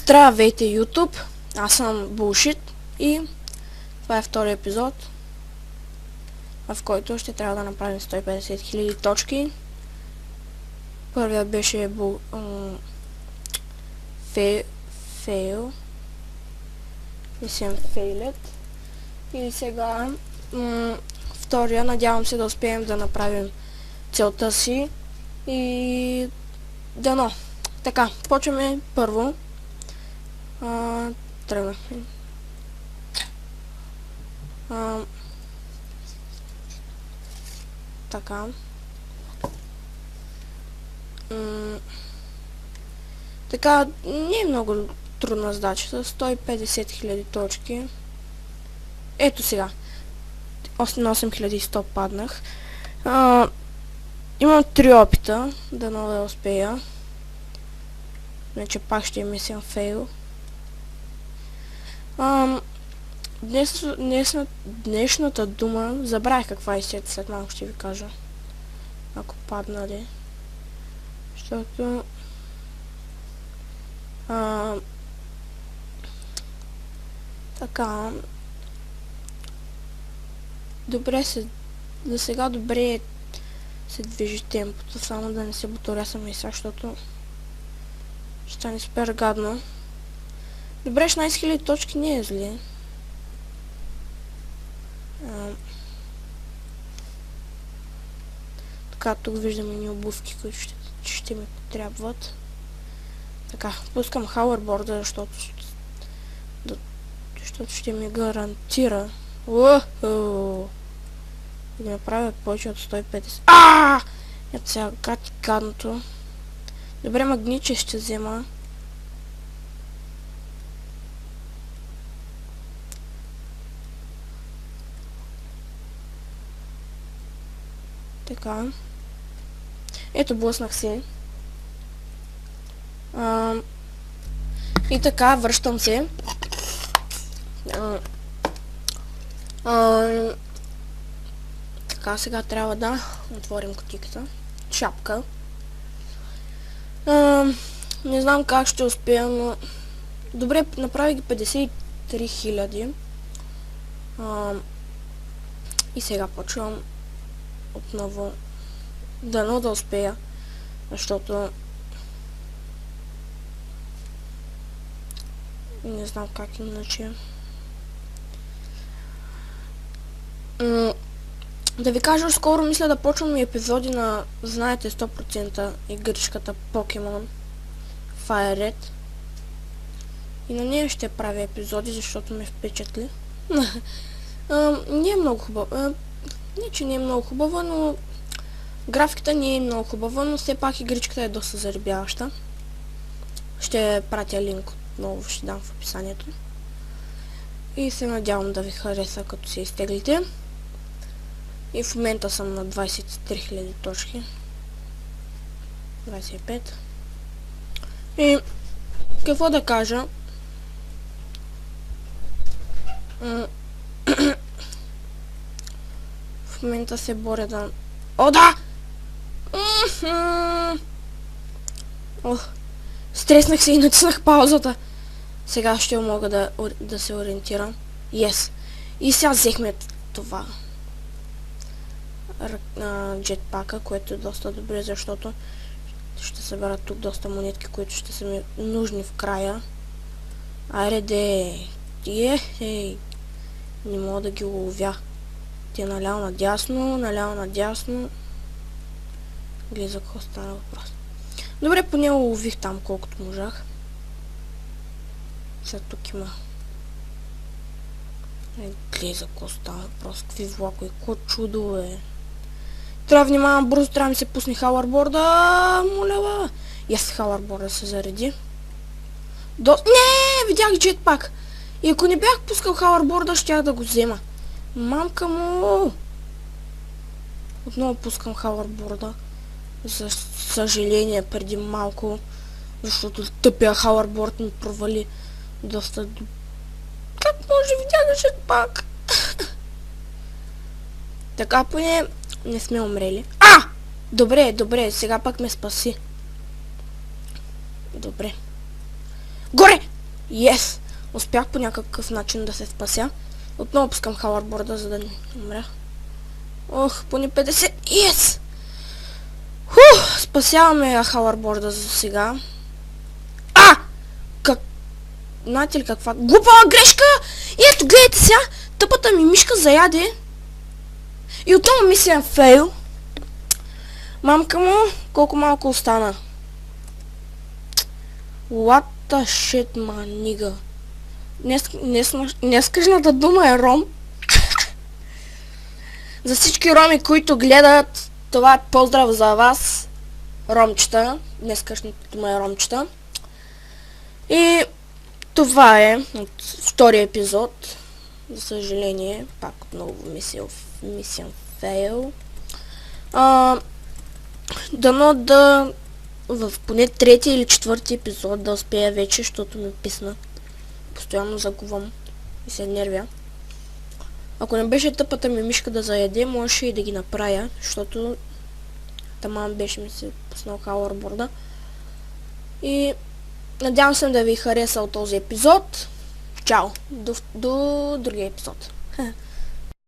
Здравейте, YouTube! Аз съм Bullshit и това е втори епизод, в който ще трябва да направим 150 000 точки. Първият беше фейл. И съм фейлет. И сега втория, надявам се да успеем да направим целта си и дано. Така, почваме първо. Тръгнахме. Така. Така, не е много трудна задачата. 150 000 точки. Ето сега. 8100 паднах. Имам 3 опита. Дано да успея. Иначе пак ще ми съм фейл. Днешната дума, забравих каква е след малко ще ви кажа. Ако паднали. Защото така. Добре се. За сега добре се движи темпото, само да не се буторясаме и сега, защото ще стане супер гадно. Добре, 16 000 точки не е зле. Така, тук виждаме ни обувки, които ще ми потребват. Така, пускам хауърборда, защото ще ми гарантира да направят повече от 150. Ето сега, гадното. Добре, магниче ще взема. Така. Ето, блъснах се. И така, връщам се. Така, сега трябва да отворим кутийката. Шапка. Не знам как ще успея, но... Добре, направи ги 53 000. И сега почвам отново. Дано да успея, защото не знам как иначе. Да ви кажа, скоро мисля да почвам и епизоди на, знаете, 100% игричката Pokemon Fire Red. И на нея ще правя епизоди, защото ме впечатли. Не е много хубаво. Не, че не е много хубава, но графиката не е много хубава, но все пак игричката е доста заребяваща. Ще пратя линк отново, ще дам в описанието. И се надявам да ви хареса, като се изтеглите. И в момента съм на 23 000 точки. 25. И какво да кажа? В момента се боря да... О, да! Стреснах се и натиснах паузата. Сега ще мога да се ориентирам. Yes. И сега взехме това. Джетпака, което е доста добре, защото ще събера тук доста монетки, които ще са ми нужни в края. Айде, не мога да ги ловя. Те наляво надясно. Гледай за какво стана въпрос. Добре, поне лових там колкото можах. Сега тук има. Гледай за какво стана въпрос. Какви влакове, какво чудо е. Трябва внимавам бързо, трябва да ми се пусне хауърборда. Моля. И аз хауърборда се зареди. Не, видях джетпак. И ако не бях пускал хауърборда, щях да го взема. Мамка му! Отново пускам хауърборда. За съжаление преди малко, защото тъпия хауърборд ми провали доста... Как може видя джетпак? Така поне не сме умрели. Добре, сега пък ме спаси. Добре. Горе! Yes! Успях по някакъв начин да се спася. Отново пускам хауърборда, за да не умря. Ох, поне 50. Yes! Спасяваме хауърборда за сега. Знаете ли каква глупава грешка? И ето, гледайте сега, тъпата ми мишка заяде. И отново мисия фейл. Мамка му, колко малко остана. What the shit, манига. Днескашната дума е ром. За всички роми, които гледат, това е поздрав за вас, ромчета. Днескашната дума е ромчета. И това е от втория епизод. За съжаление, пак отново мисия фейл. Дано да в поне трети или четвърти епизод да успея вече, защото ми писна. Постоянно загубвам и се нервя. Ако не беше тъпата ми мишка да заяде, можеше и да ги направя, защото таман беше ми се пуснал хауърборда. И надявам се да ви харесал този епизод. Чао! До другия епизод.